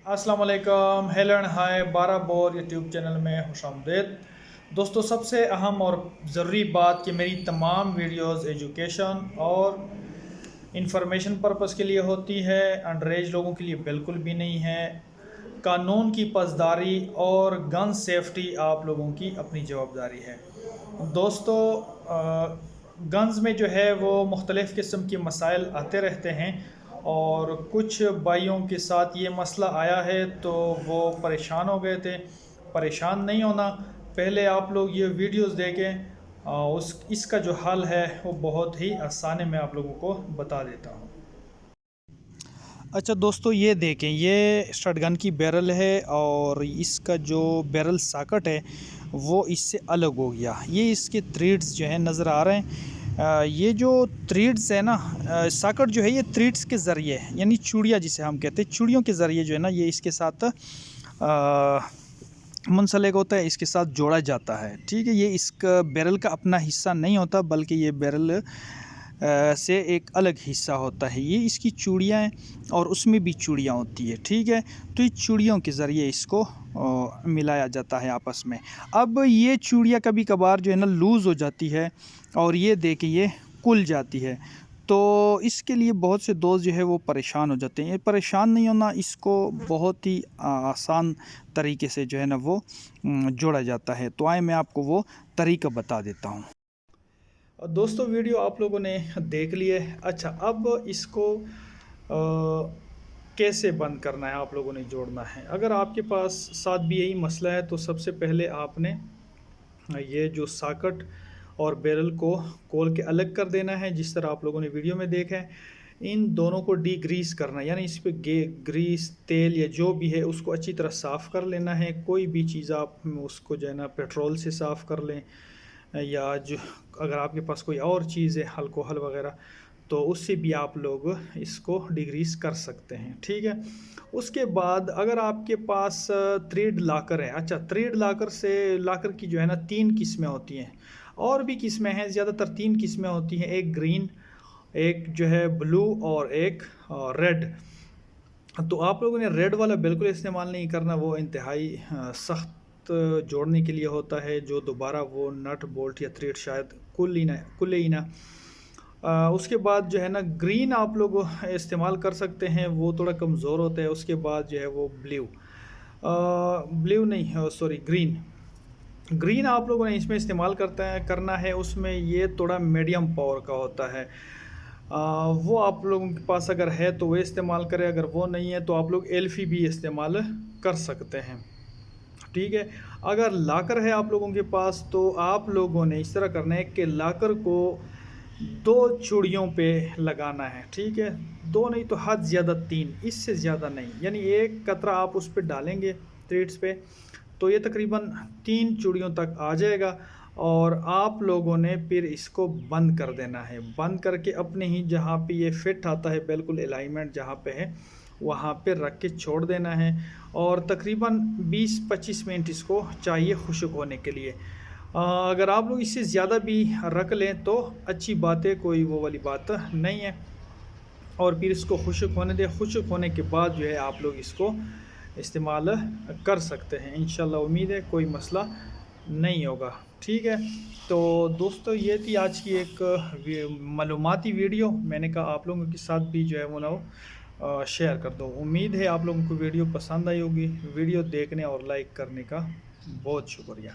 अस्सलाम वालेकुम, hello and hi 12 bore YouTube channel में खुश आमदीद। दोस्तों, सबसे अहम और ज़रूरी बात कि मेरी तमाम वीडियोस एजुकेशन और इंफॉर्मेशन पर्पस के लिए होती है, अंडर एज लोगों के लिए बिल्कुल भी नहीं है। कानून की पासदारी और गन सेफ्टी आप लोगों की अपनी जवाबदारी है। दोस्तों, गन्स में जो है वो मुख्तलिफ़ किस्म के मसाइल आते रहते हैं और कुछ भाइयों के साथ ये मसला आया है तो वो परेशान हो गए थे। परेशान नहीं होना, पहले आप लोग ये वीडियोस देखें, उस इसका जो हल है वो बहुत ही आसान है, मैं आप लोगों को बता देता हूँ। अच्छा दोस्तों, ये देखें, ये शॉटगन की बैरल है और इसका जो बैरल सॉकेट है वो इससे अलग हो गया। ये इसके थ्रेड्स जो है नज़र आ रहे हैं। ये जो थ्रेड्स है ना, सॉकेट जो है ये थ्रेड्स के ज़रिए, यानी चूड़ियाँ जिसे हम कहते हैं, चूड़ियों के ज़रिए जो है ना, ये इसके साथ मुंसलिक होता है, इसके साथ जोड़ा जाता है। ठीक है, ये इसका बैरल का अपना हिस्सा नहीं होता, बल्कि ये बैरल से एक अलग हिस्सा होता है। ये इसकी चूड़ियाँ हैं और उसमें भी चूड़ियाँ होती है। ठीक है, तो ये चूड़ियों के ज़रिए इसको मिलाया जाता है आपस में। अब ये चूड़ियाँ कभी कभार जो है ना लूज़ हो जाती है और ये देखिए ये खुल जाती है, तो इसके लिए बहुत से दोस्त जो है वो परेशान हो जाते हैं। ये परेशान नहीं होना, इसको बहुत ही आसान तरीके से जो है ना वो जोड़ा जाता है। तो आए मैं आपको वो तरीका बता देता हूँ। दोस्तों, वीडियो आप लोगों ने देख लिए। अच्छा, अब इसको कैसे बंद करना है, आप लोगों ने जोड़ना है। अगर आपके पास साथ भी यही मसला है तो सबसे पहले आपने ये जो सॉकेट और बैरल को खोल के अलग कर देना है, जिस तरह आप लोगों ने वीडियो में देखा है। इन दोनों को डीग्रीस करना है, यानी इस पर ग्रीस, तेल या जो भी है उसको अच्छी तरह साफ़ कर लेना है। कोई भी चीज़ आप उसको जो है ना पेट्रोल से साफ़ कर लें, या जो अगर आपके पास कोई और चीज़ है अल्कोहल वगैरह, तो उससे भी आप लोग इसको डिग्रीस कर सकते हैं। ठीक है, उसके बाद अगर आपके पास थ्रेड लाकर है, अच्छा थ्रेड लाकर की जो है ना 3 किस्में होती हैं, और भी किस्में हैं, ज़्यादातर 3 किस्में होती हैं। एक ग्रीन, एक जो है ब्लू और एक रेड। तो आप लोगों ने रेड वाला बिल्कुल इस्तेमाल नहीं करना, वो इंतहाई सख्त जोड़ने के लिए होता है, जो दोबारा वो नट बोल्ट या थ्रेड शायद खुले ही ना। उसके बाद जो है ना ग्रीन आप लोग इस्तेमाल कर सकते हैं, वो थोड़ा कमज़ोर होता है। उसके बाद जो है वो ब्लू नहीं, सॉरी ग्रीन आप लोगों ने इसमें इस्तेमाल करना है। उसमें ये थोड़ा मीडियम पावर का होता है। वो आप लोगों के पास अगर है तो वो इस्तेमाल करें, अगर वो नहीं है तो आप लोग एल्फी भी इस्तेमाल कर सकते हैं। ठीक है, अगर लाकर है आप लोगों के पास तो आप लोगों ने इस तरह करना है कि लाकर को 2 चूड़ियों पे लगाना है। ठीक है, 2 नहीं तो हद ज़्यादा 3, इससे ज़्यादा नहीं। यानी एक कतरा आप उस पर डालेंगे थ्रेड्स पे तो ये तकरीबन 3 चूड़ियों तक आ जाएगा, और आप लोगों ने फिर इसको बंद कर देना है। बंद करके अपने ही जहाँ पे ये फिट आता है, बिल्कुल अलाइनमेंट जहाँ पे है वहाँ पे रख के छोड़ देना है, और तकरीबन 20-25 मिनट इसको चाहिए खुश्क होने के लिए। अगर आप लोग इससे ज़्यादा भी रख लें तो अच्छी बात है, कोई वो वाली बात नहीं है। और फिर इसको खुश्क होने दें। खुश्क होने के बाद जो है आप लोग इसको इस्तेमाल कर सकते हैं। इंशाल्लाह उम्मीद है कोई मसला नहीं होगा। ठीक है, तो दोस्तों ये थी आज की एक मालूमाती वीडियो। मैंने कहा आप लोगों के साथ भी जो है वो ना शेयर कर दो। उम्मीद है आप लोगों को वीडियो पसंद आई होगी। वीडियो देखने और लाइक करने का बहुत शुक्रिया।